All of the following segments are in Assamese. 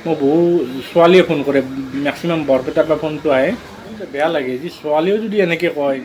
মোক বহু ছোৱালীয়ে ফোন কৰে, মেক্সিমাম বৰপেটাৰ পৰা ফোনটো আহে। বেয়া লাগে যে ছোৱালীও যদি এনেকৈ কয়।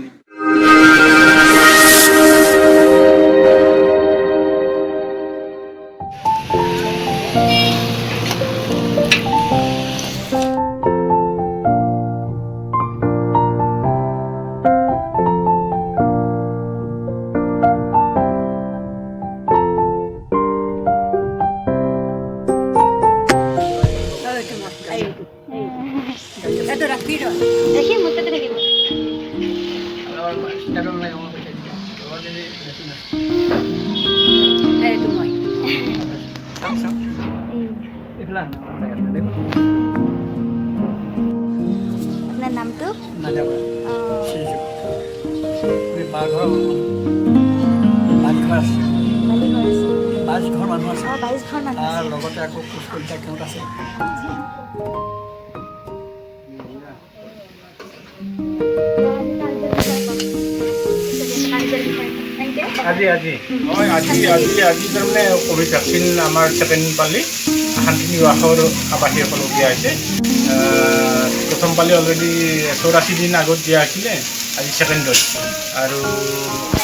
আপনাৰ নাম তো আজি তাৰমানে কোভিড ভেকচিন আমাৰ ছেকেণ্ড পালি শান্তি নিবাসৰ আৱাসীসকলক দিয়া হৈছে। প্ৰথম পালি অলৰেডি 84 দিন আগত দিয়া হৈছিলে, আজি ছেকেণ্ড ড'জ। আৰু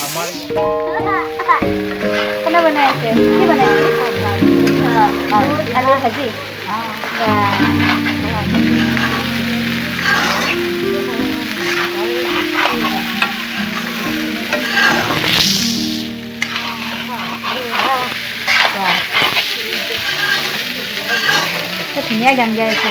আমাৰ ধুনীয়া গান গাই আছে।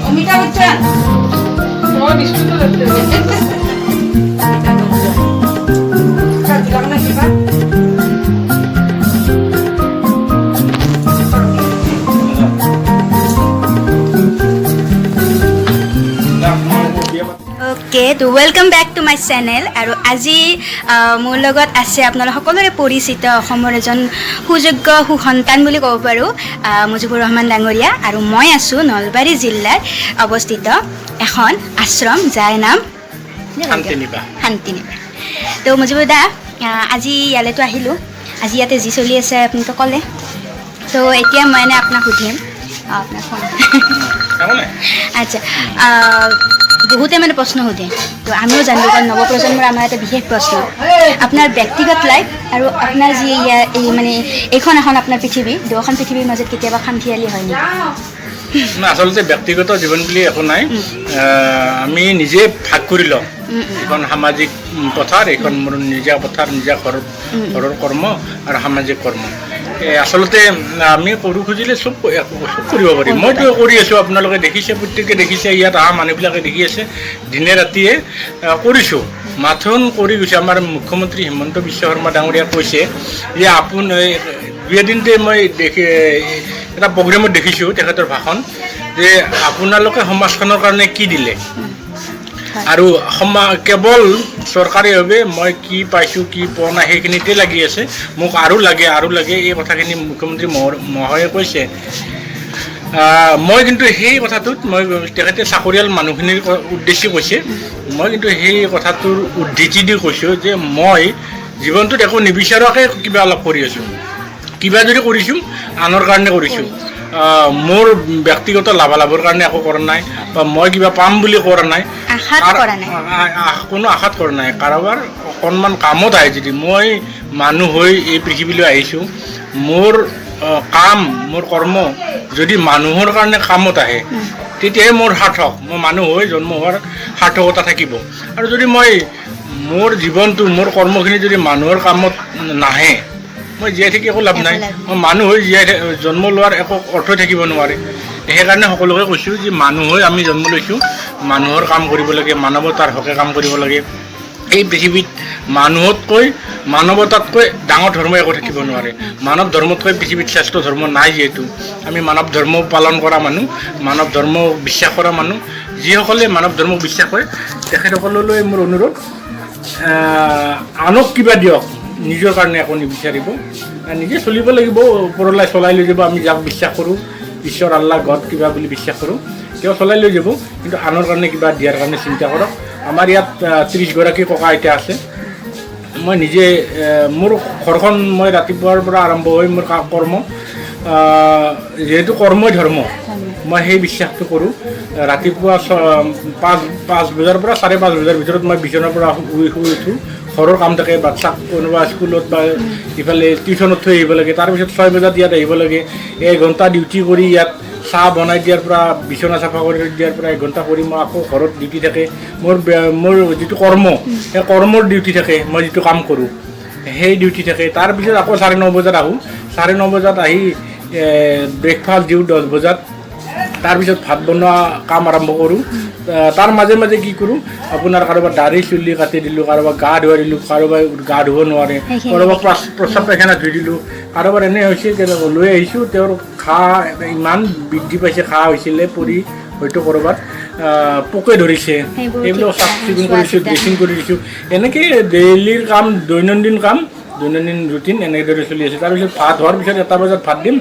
অমিতাভ বচ্চন মই বিস্কুট ओके तो welcome back to my channel. और आज मोर लगत आछे आपनारा सकलोरे परिचित अहोমৰ एजन सुयोग्य सुसंतान বুলি ক'ব পাৰোঁ मुजिबुर रहमान डांगरिया। और मैं आছোঁ नलबारी जिल्लार अवस्थित এখন आश्रम जार नाम शान्तिनिवास। तो मुजिबुर दा আজি ইয়ালেতো আহিলোঁ। আজি ইয়াতে যি চলি আছে আপুনিতো ক'লে। তো এতিয়া মই আপোনাক সুধিম আপনার ফোন আচ্ছা बहुते मैंने प्रश्न सोधे तो आमिও जानबो कारण नवप्रजन्মৰ आमार এটা বিশেষ प्रश्न আপনার ব্যক্তিগত लाइफ और আপনার जी माने এখন আপনার পৃথিবী দুখন পৃথিবীর মাজত কেতিয়াবা খামথিয়ালি হয় নেকি? না, আসলে ব্যক্তিগত জীবন বুলি একো নাই। আমি নিজে ভাগ কৰি লওঁ। এখন সামাজিক পথাৰ, এখন মোৰ নিজা পথাৰ, নিজা ঘৰৰ কৰ্ম আৰু সামাজিক কৰ্ম। আসলতে আমি কৰো খুজিলে সব কৰিব পাৰি। মইতো কৰি আছোঁ, আপোনালোকে দেখিছে, প্ৰত্যেকে দেখিছে, ইয়াত অহা মানুহবিলাকে দেখি আছে। দিনে ৰাতিয়ে কৰিছোঁ। মাথোন কৰি গৈছে। আমাৰ মুখ্যমন্ত্ৰী হিমন্ত বিশ্ব শৰ্মা ডাঙৰীয়া কৈছে যে দুই এদিনতে মই এটা প্ৰগ্ৰেমত দেখিছোঁ তেখেতৰ ভাষণ যে আপোনালোকে সমাজখনৰ কাৰণে কি দিলে হয় আৰু কেৱল চৰকাৰীভাৱে মই কি পাইছোঁ কি পোৱা নাই সেইখিনিতে লাগি আছে মোক আৰু লাগে এই কথাখিনি মুখ্যমন্ত্ৰী মহোদয়ে কৈছে মই কিন্তু সেই কথাটোত মই তেখেতে চাকৰিয়াল মানুহখিনিৰ উদ্দেশ্যে কৈছে মই কিন্তু সেই কথাটোৰ উদ্ধৃতি দি কৈছোঁ যে মই জীৱনটোত একো নিবিচাৰোৱাকৈ কিবা অলপ কৰি আছোঁ কিবা যদি কৰিছোঁ আনৰ কাৰণে কৰিছোঁ মোৰ ব্যক্তিগত লাভালাভৰ কাৰণে একো কৰা নাই বা মই কিবা পাম বুলি কৰা নাই কোনো আশাত কৰা নাই কাৰোবাৰ অকণমান কামত আহে যদি মই মানুহ হৈ এই পৃথিৱীলৈ আহিছোঁ মোৰ কাম মোৰ কৰ্ম যদি মানুহৰ কাৰণে কামত আহে তেতিয়াহে মোৰ সাৰ্থক মই মানুহ হৈ জন্ম হোৱাৰ সাৰ্থকতা থাকিব আৰু যদি মই মোৰ জীৱনটো মোৰ কৰ্মখিনি যদি মানুহৰ কামত নাহে মই জীয়াই থাকি একো লাভ নাই মই মানুহ হৈ জন্ম লোৱাৰ একো অৰ্থই থাকিব নোৱাৰে সেইকাৰণে সকলোকে কৈছোঁ যে মানুহ হৈ আমি জন্ম লৈছোঁ মানুহৰ কাম কৰিব লাগে মানৱতাৰ হকে কাম কৰিব লাগে এই পৃথিৱীত মানুহতকৈ মানৱতাতকৈ ডাঙৰ ধৰ্ম একো থাকিব নোৱাৰে মানৱ ধৰ্মতকৈ পৃথিৱীত শ্ৰেষ্ঠ ধৰ্ম নাই যিহেতু আমি মানৱ ধৰ্ম পালন কৰা মানুহ মানৱ ধৰ্ম বিশ্বাস কৰা মানুহ যিসকলে মানৱ ধৰ্ম বিশ্বাস কৰে তেখেতসকললৈ মোৰ অনুৰোধ আনক কিবা দিয়ক নিজৰ কাৰণে একো নিবিচাৰিব নিজে চলিব লাগিব ওপৰলৈ চলাই লৈ যাব আমি যাক বিশ্বাস কৰোঁ ঈশ্বৰ আল্লাহ গড কিবা বুলি বিশ্বাস কৰোঁ তেওঁ চলাই লৈ যাব কিন্তু আনৰ কাৰণে কিবা দিয়াৰ কাৰণে চিন্তা কৰক আমাৰ ইয়াত 30গৰাকী ককা আইতা আছে মই নিজে মোৰ ঘৰখন মই ৰাতিপুৱাৰ পৰা আৰম্ভ হৈ মোৰ কৰ্ম যিহেতু কৰ্মই ধৰ্ম মই সেই বিশ্বাসটো কৰোঁ ৰাতিপুৱা 5 বজাৰ পৰা 5:30 বজাৰ ভিতৰত মই বিচনাৰ পৰা শুই উঠোঁ ঘৰৰ কাম থাকে বাচ্চাক কোনোবা স্কুলত বা ইফালে টিউশ্যনত থৈ আহিব লাগে তাৰপিছত 6 বজাত ইয়াত আহিব লাগে 1 ঘণ্টা ডিউটি কৰি ইয়াত চাহ বনাই দিয়াৰ পৰা বিচনা চাফা কৰি দিয়াৰ পৰা 1 ঘণ্টা কৰি মই আকৌ ঘৰত ডিউটি থাকে মোৰ যিটো কৰ্ম সেই কৰ্মৰ ডিউটি থাকে মই যিটো কাম কৰোঁ সেই ডিউটি থাকে তাৰপিছত আকৌ 9:30 বজাত আহোঁ 9:30 বজাত আহি ব্ৰেকফাষ্ট দিওঁ 10 বজাত তাৰপিছত ভাত বনোৱা কাম আৰম্ভ কৰোঁ তাৰ মাজে মাজে কি কৰোঁ আপোনাৰ কাৰোবাৰ দাড়ি চুলি কাটি দিলোঁ কাৰোবাৰ গা ধুৱাই দিলোঁ কাৰোবাৰ গা ধুব নোৱাৰে কাৰোবাৰ প্ৰস্ৰাৱ পায়খানা ধুই দিলোঁ কাৰোবাৰ এনে হৈছে লৈ আহিছোঁ তেওঁৰ ঘা ইমান বৃদ্ধি পাইছে ঘা হৈছিলে পৰি হয়তো ক'ৰবাত পোকে ধৰিছে এইবিলাক চাফ চিকুণ কৰিছোঁ ড্ৰেছিং কৰি দিছোঁ এনেকৈ ডেইলিৰ কাম দৈনন্দিন ৰুটিন এনেদৰে চলি আছে তাৰপিছত ভাত হোৱাৰ পিছত 1 বজাত ভাত দিম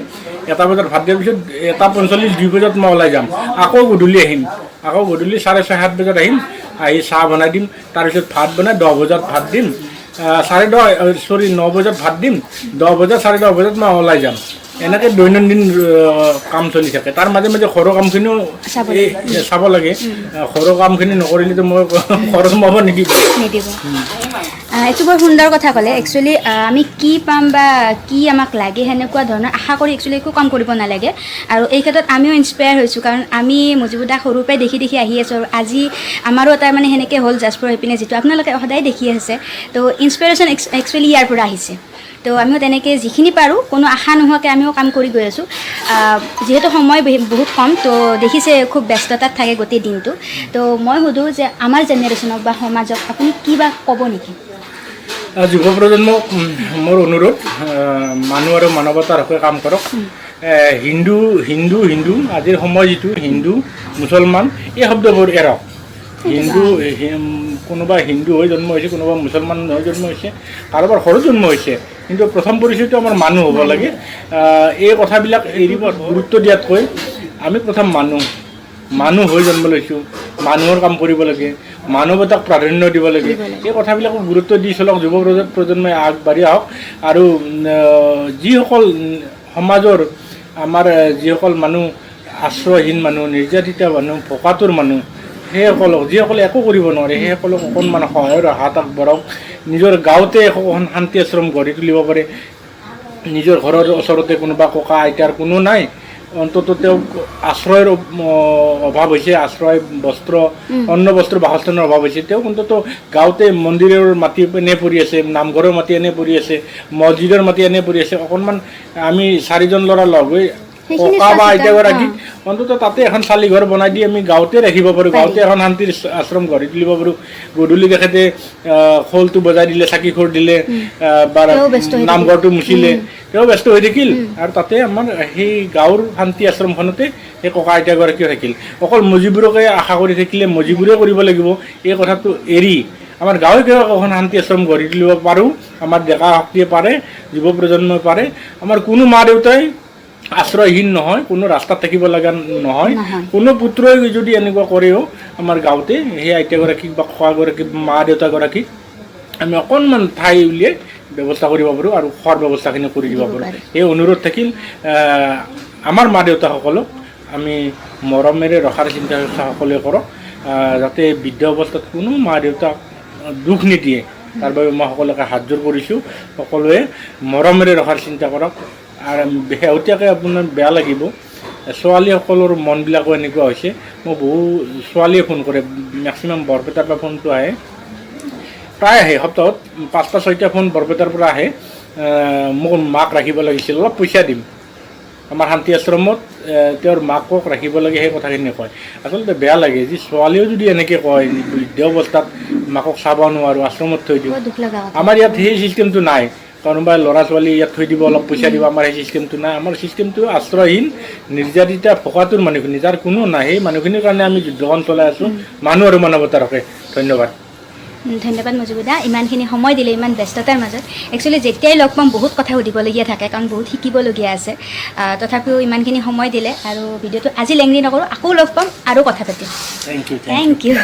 1 বজাত ভাত দিয়াৰ পিছত 1:45 2 বজাত মই ওলাই যাম আকৌ গধূলি আহিম আকৌ গধূলি 6:30 বজাত আহিম আহি চাহ বনাই দিম তাৰপিছত ভাত বনাই 10 বজাত ভাত দিম 9 বজাত ভাত দিম 10 বজাত 10:30 বজাত মই ওলাই যাম এনেকৈ দৈনন্দিন কাম চলি থাকে তাৰ মাজে মাজে ঘৰৰ কামখিনিও চাব লাগে ঘৰৰ কামখিনি নকৰিলেতো মই খৰচ সোমাব নিদিব এইটো বৰ সুন্দৰ কথা ক'লে একচুৱেলি আমি কি পাম বা কি আমাক লাগে সেনেকুৱা ধৰণৰ আশা কৰি একচুৱেলি একো কাম কৰিব নালাগে আৰু এই ক্ষেত্ৰত আমিও ইনস্পায়াৰ হৈছোঁ কাৰণ আমি মজিবুৰ দাক সৰুৰ পৰাই দেখি আহি আছোঁ আৰু আজি আমাৰো এটা মানে সেনেকৈ হ'ল জাষ্ট ফৰ হেপিনেছ যিটো আপোনালোকে সদায় দেখি আছে তো ইনস্পিৰেশ্যন একচুৱেলি ইয়াৰ পৰা আহিছে তো আমিও তেনেকৈ যিখিনি পাৰোঁ কোনো আশা নোহোৱাকৈ আমিও কাম কৰি গৈ আছোঁ যিহেতু সময় বহুত কম তো দেখিছে খুব ব্যস্ততাত থাকে গোটেই দিনটো তো মই সুধোঁ যে আমাৰ জেনেৰেশ্যনক বা সমাজক আপুনি কিবা ক'ব নেকি যুৱ প্ৰজন্মক মোৰ অনুৰোধ মানুহ আৰু মানৱতাৰ হকে কাম কৰক হিন্দু আজিৰ সময় যিটো হিন্দু মুছলমান এই শব্দবোৰ এৰক কোনোবা হিন্দু হৈ জন্ম হৈছে কোনোবা মুছলমান হৈ জন্ম হৈছে কাৰোবাৰ ঘৰত জন্ম হৈছে কিন্তু প্ৰথম পৰিচয়টো আমাৰ মানুহ হ'ব লাগে এই কথাবিলাক এৰিব গুৰুত্ব দিয়াতকৈ আমি প্ৰথম মানুহ হৈ জন্ম লৈছোঁ মানুহৰ কাম কৰিব লাগে মানৱতাক প্ৰাধান্য দিব লাগে এই কথাবিলাকক গুৰুত্ব দি চলক যুৱ প্ৰজন্মই আগবাঢ়ি আহক আৰু যিসকল সমাজৰ আমাৰ যিসকল মানুহ আশ্ৰয়হীন মানুহ নিৰ্যাতিত মানুহ ভোকাতুৰ মানুহ সেইসকলক যিসকলে একো কৰিব নোৱাৰে সেইসকলক অকণমান সহায়ৰ হাত আগবঢ়াওক নিজৰ গাঁৱতে এখন শান্তি আশ্ৰম গঢ়ি তুলিব পাৰে নিজৰ ঘৰৰ ওচৰতে কোনোবা ককা আইতাৰ কোনো নাই অন্ততঃ তেওঁক আশ্ৰয়ৰ অভাৱ হৈছে আশ্ৰয় বস্ত্ৰ অন্ন বস্ত্ৰ বাসস্থানৰ অভাৱ হৈছে তেওঁক অন্ততঃ গাঁৱতে মন্দিৰৰ মাটি এনে পৰি আছে নামঘৰৰ মাটি এনে পৰি আছে মছজিদৰ মাটি এনে পৰি আছে অকণমান আমি 4জন ল'ৰা লগ হৈ সেইখিনি ককা বা চোৱা চিতা, আইতাগৰাকী অন্ততঃ তাতে এখন চালি ঘৰ বনাই দি আমি গাঁৱতে ৰাখিব পাৰোঁ, গাঁৱতে এখন শান্তিৰ আশ্ৰম গঢ়ি তুলিব পাৰোঁ। গধূলি তেখেতে খোলটো বজাই দিলে, চাকি খোৰ দিলে, বা তেওঁ ব্যস্ত হৈ নামঘৰটো মুচিলে, তেওঁ ব্যস্ত হৈ থাকিল। আৰু তাতে আমাৰ সেই গাঁৱৰ শান্তি আশ্ৰমখনতে সেই ককা আইতাগৰাকীও থাকিল। অকল মজিবোৰকে আশা কৰি থাকিলে মজিবোৰে কৰিব লাগিব এই কথাটো এৰি আমাৰ গাঁৱে গাঁৱে এখন শান্তি আশ্ৰম গঢ়ি তুলিব পাৰোঁ। আমাৰ ডেকা শক্তিয়ে পাৰে, যুৱ প্ৰজন্মই পাৰে। আমাৰ কোনো মা দেউতাই আশ্ৰয়হীন নহয়, কোনো ৰাস্তাত থাকিব লগা নহয়। কোনো পুত্ৰই যদি এনেকুৱা কৰেও আমাৰ গাঁৱতে সেই আইতাগৰাকীক বা ককাগৰাকীক মা দেউতাগৰাকীক আমি অকণমান ঠাই উলিয়াই ব্যৱস্থা কৰিব পাৰোঁ আৰু খোৱাৰ ব্যৱস্থাখিনি কৰি দিব পাৰোঁ। এই অনুৰোধ থাকিল আমাৰ মা দেউতাসকলক আমি মৰমেৰে ৰখাৰ চিন্তা সকলোৱে কৰক, যাতে বৃদ্ধ অৱস্থাত কোনো মা দেউতাক দুখ নিদিয়ে। তাৰ বাবে মই সকলোকে হাতযোৰ কৰিছোঁ, সকলোৱে মৰমেৰে ৰখাৰ চিন্তা কৰক। আৰু শেহতীয়াকৈ আপোনাৰ বেয়া লাগিব, ছোৱালীসকলৰ মনবিলাকো এনেকুৱা হৈছে। মই বহু ছোৱালীয়ে ফোন কৰে, মেক্সিমাম বৰপেটাৰ পৰা ফোনটো আহে, প্ৰায় আহে, সপ্তাহত 5-6টা ফোন বৰপেটাৰ পৰা আহে। মোক মাক ৰাখিব লাগিছিল, অলপ পইচা দিম। আমাৰ শান্তি আশ্ৰমত তেওঁৰ মাকক ৰাখিব লাগে, সেই কথাখিনি কয়। আচলতে বেয়া লাগে যে ছোৱালীও যদি এনেকৈ কয়, বৃদ্ধ অৱস্থাত মাকক চাব নোৱাৰোঁ, আশ্ৰমত থৈ দিওঁ। আমাৰ ইয়াত সেই ছিষ্টেমটো নাই। কোনোবাই ল'ৰা ছোৱালী ইয়াত থৈ দিব, অলপ পইচা দিব, আমাৰ সেই ছিষ্টেমটো নাই। আমাৰ ছিষ্টেমটো আশ্ৰয়হীন নিৰ্যাতিতা ভোকাতুৰ মানুহখিনি, যাৰ কোনো নাই, সেই মানুহখিনিৰ কাৰণে আমি যুদ্ধখন চলাই আছোঁ। মানুহ আৰু মানৱতা ৰখে। ধন্যবাদ। ধন্যবাদ মজিবুৰ দা, ইমানখিনি সময় দিলে ইমান ব্যস্ততাৰ মাজত। একচুৱেলি যেতিয়াই লগ পাম বহুত কথা সুধিবলগীয়া থাকে, কাৰণ বহুত শিকিবলগীয়া আছে। তথাপিও ইমানখিনি সময় দিলে, আৰু ভিডিঅ'টো আজি লেংৰি নকৰোঁ, আকৌ লগ পাম আৰু কথা পাতিম। Thank you. Thank U.